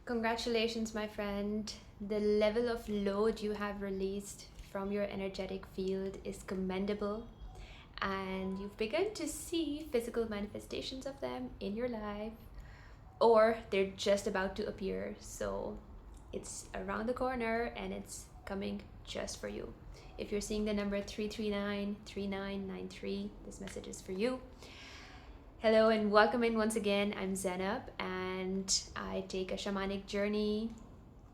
Congratulations, my friend. The level of load you have released from your energetic field is commendable, and you've begun to see physical manifestations of them in your life, or they're just about to appear. So it's around the corner and it's coming just for you. If you're seeing the number 3393993, this message is for you. Hello and welcome in once again. I'm Zainab and I take a shamanic journey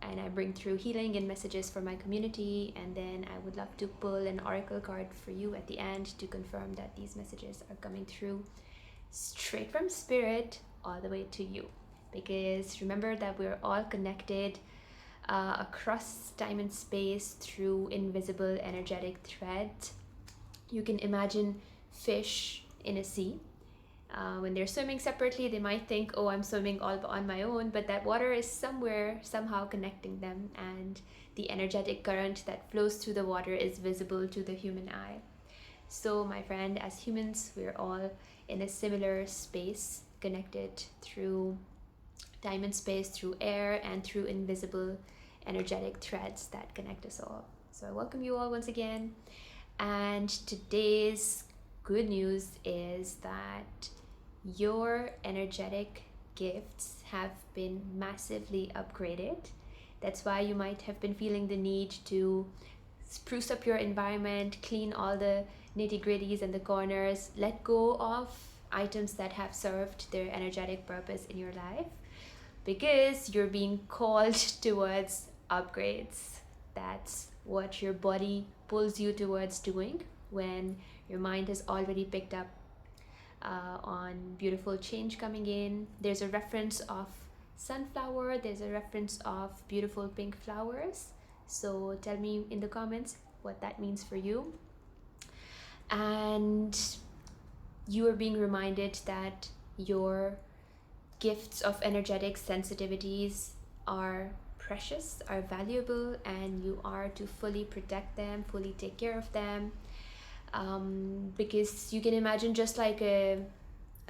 and I bring through healing and messages for my community. And then I would love to pull an oracle card for you at the end to confirm that these messages are coming through straight from spirit all the way to you. Because remember that we're all connected across time and space through invisible energetic threads. You can imagine fish in a sea. When they're swimming separately, they might think, oh, I'm swimming all on my own, but that water is somewhere, somehow connecting them, and the energetic current that flows through the water is visible to the human eye. So, my friend, as humans, we're all in a similar space, connected through time and space, through air, and through invisible energetic threads that connect us all. So, I welcome you all once again. And today's good news is that your energetic gifts have been massively upgraded. That's why you might have been feeling the need to spruce up your environment, clean all the nitty gritties and the corners, let go of items that have served their energetic purpose in your life because you're being called towards upgrades. That's what your body pulls you towards doing when your mind has already picked up on beautiful change coming in. There's a reference of sunflower, there's a reference of beautiful pink flowers. So tell me in the comments what that means for you. And you are being reminded that your gifts of energetic sensitivities are precious, are valuable, and you are to fully protect them, fully take care of them. Because you can imagine just like a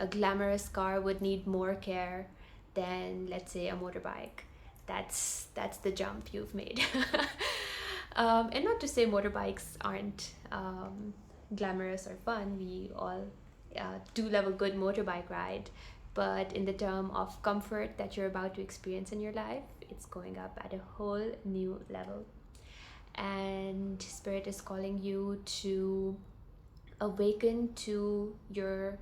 glamorous car would need more care than, let's say, a motorbike. That's the jump you've made. And not to say motorbikes aren't glamorous or fun. We all do love a good motorbike ride, but in the term of comfort that you're about to experience in your life, it's going up at a whole new level. And Spirit is calling you to awaken to your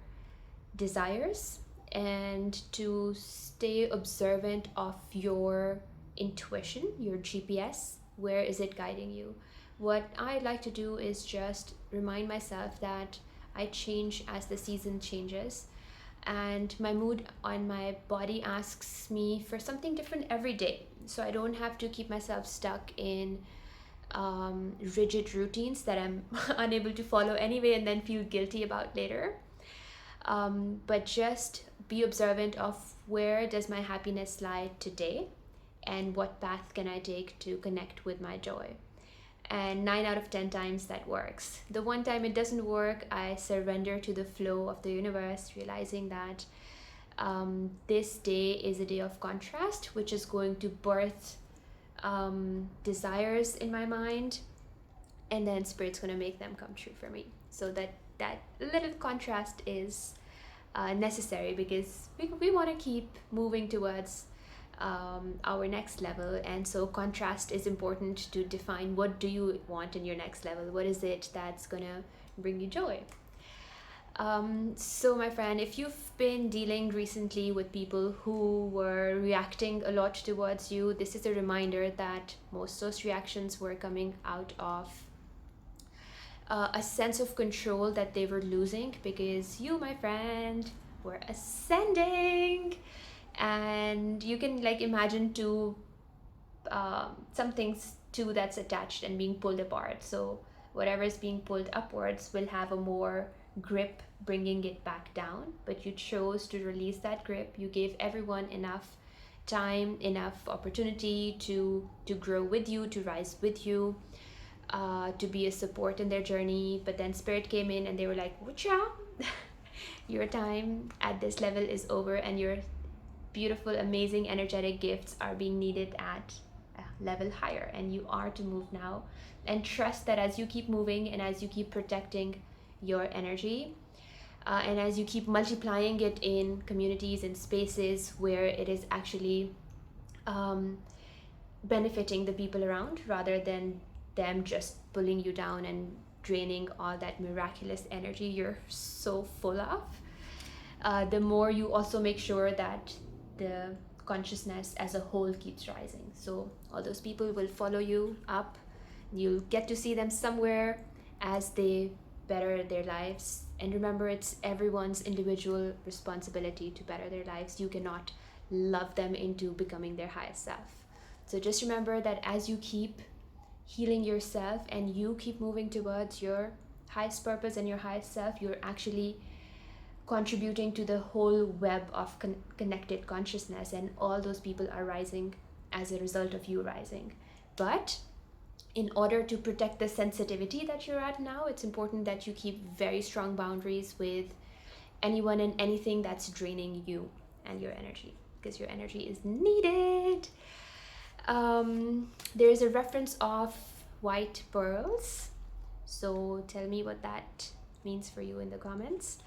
desires and to stay observant of your intuition, your GPS. Where is it guiding you? What I like to do is just remind myself that I change as the season changes, and my mood on my body asks me for something different every day. So I don't have to keep myself stuck in rigid routines that I'm unable to follow anyway and then feel guilty about later. But just be observant of where does my happiness lie today and what path can I take to connect with my joy. And 9 out of 10 times that works. The one time it doesn't work, I surrender to the flow of the universe, realizing that this day is a day of contrast, which is going to birth desires in my mind, and then Spirit's going to make them come true for me. So that little contrast is necessary because we want to keep moving towards our next level, and so contrast is important to define what do you want in your next level. What is it that's gonna bring you joy? So my friend, if you've been dealing recently with people who were reacting a lot towards you, this is a reminder that most of those reactions were coming out of a sense of control that they were losing because you, my friend, were ascending. And you can like imagine two some things two that's attached and being pulled apart. So whatever is being pulled upwards will have a more grip bringing it back down, but you chose to release that grip. You gave everyone enough time, enough opportunity to grow with you, to rise with you, to be a support in their journey. But then Spirit came in and they were like, "Wucha, your time at this level is over, and you're beautiful, amazing, energetic gifts are being needed at a level higher, and you are to move now. And trust that as you keep moving and as you keep protecting your energy, and as you keep multiplying it in communities and spaces where it is actually benefiting the people around rather than them just pulling you down and draining all that miraculous energy you're so full of, the more you also make sure that the consciousness as a whole keeps rising. So all those people will follow you up. You'll get to see them somewhere as they better their lives. And remember, it's everyone's individual responsibility to better their lives. You cannot love them into becoming their highest self. So just remember that as you keep healing yourself and you keep moving towards your highest purpose and your highest self, you're actually contributing to the whole web of connected consciousness, and all those people are rising as a result of you rising. But in order to protect the sensitivity that you're at now, it's important that you keep very strong boundaries with anyone and anything that's draining you and your energy, because your energy is needed. There is a reference of white pearls, so tell me what that means for you in the comments.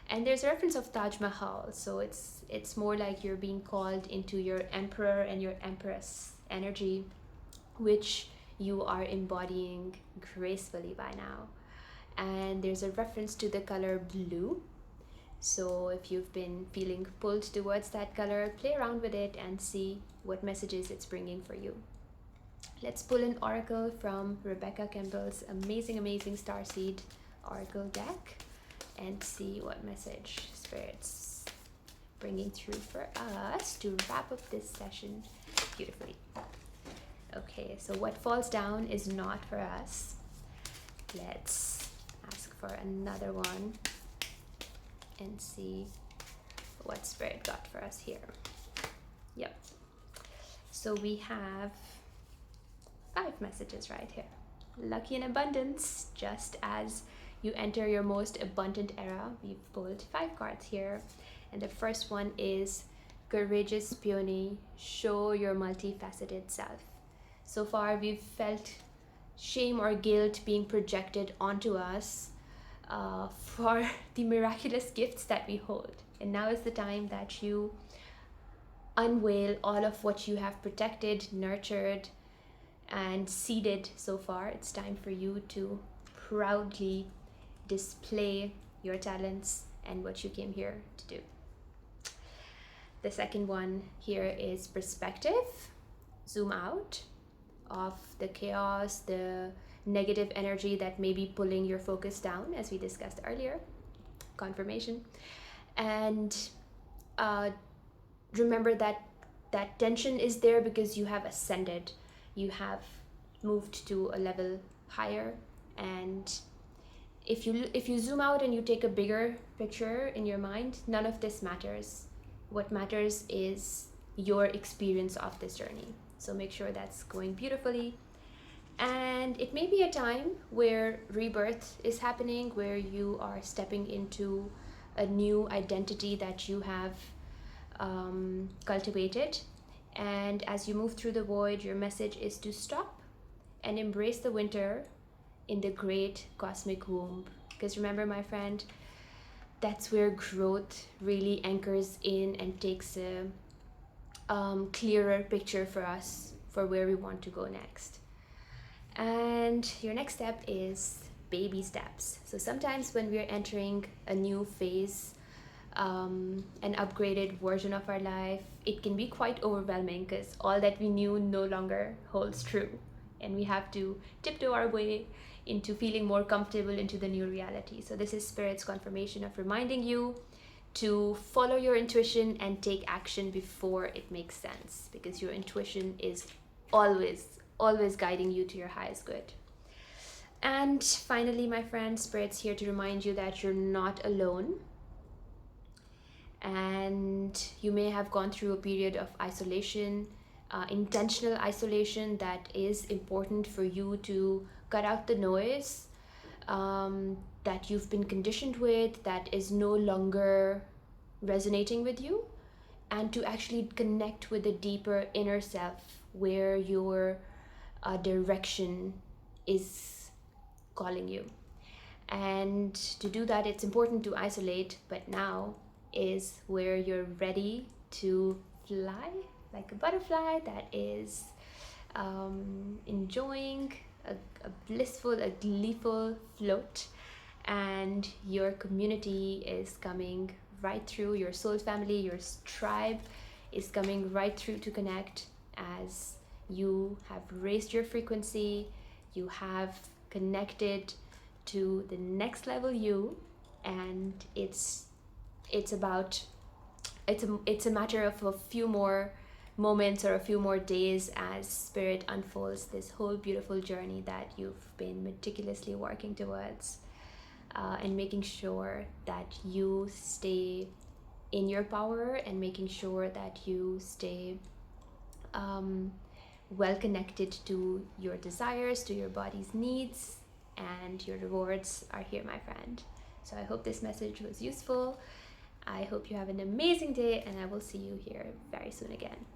And there's a reference of Taj Mahal, so it's more like you're being called into your emperor and your empress energy, which you are embodying gracefully by now. And there's a reference to the color blue, so if you've been feeling pulled towards that color, play around with it and see what messages it's bringing for you. Let's pull an oracle from Rebecca Campbell's amazing Starseed Oracle deck and see what message Spirit's bringing through for us to wrap up this session beautifully. Okay, so what falls down is not for us. Let's ask for another one and see what Spirit got for us here. Yep. So we have 5 messages right here. Lucky and abundance, just as you enter your most abundant era. We've pulled 5 cards here. And the first one is Courageous Peony, show your multifaceted self. So far we've felt shame or guilt being projected onto us for the miraculous gifts that we hold. And now is the time that you unveil all of what you have protected, nurtured, and seeded so far. It's time for you to proudly display your talents and what you came here to do. The second one here is perspective. Zoom out of the chaos, the negative energy that may be pulling your focus down, as we discussed earlier. Confirmation. And remember that that tension is there because you have ascended. You have moved to a level higher, and if you zoom out and you take a bigger picture in your mind, none of this matters. What matters is your experience of this journey. So make sure that's going beautifully. And it may be a time where rebirth is happening, where you are stepping into a new identity that you have cultivated. And as you move through the void, your message is to stop and embrace the winter in the great cosmic womb. Because remember, my friend, that's where growth really anchors in and takes a clearer picture for us for where we want to go next. And your next step is baby steps. So sometimes when we're entering a new phase, an upgraded version of our life, it can be quite overwhelming because all that we knew no longer holds true, and we have to tiptoe our way into feeling more comfortable into the new reality. So this is Spirit's confirmation of reminding you to follow your intuition and take action before it makes sense, because your intuition is always guiding you to your highest good. And finally, my friend, Spirit's here to remind you that you're not alone. And you may have gone through a period of isolation, intentional isolation, that is important for you to cut out the noise that you've been conditioned with, that is no longer resonating with you. and to actually connect with the deeper inner self where your direction is calling you. And to do that, it's important to isolate, but now is where you're ready to fly like a butterfly that is enjoying a blissful, a gleeful float, and your community is coming right through, your soul family, your tribe is coming right through to connect as you have raised your frequency, you have connected to the next level you, and it's about it's a matter of a few more moments or a few more days as spirit unfolds this whole beautiful journey that you've been meticulously working towards, and making sure that you stay in your power and making sure that you stay well connected to your desires, to your body's needs, and your rewards are here, my friend. So I hope this message was useful. I hope you have an amazing day, and I will see you here very soon again.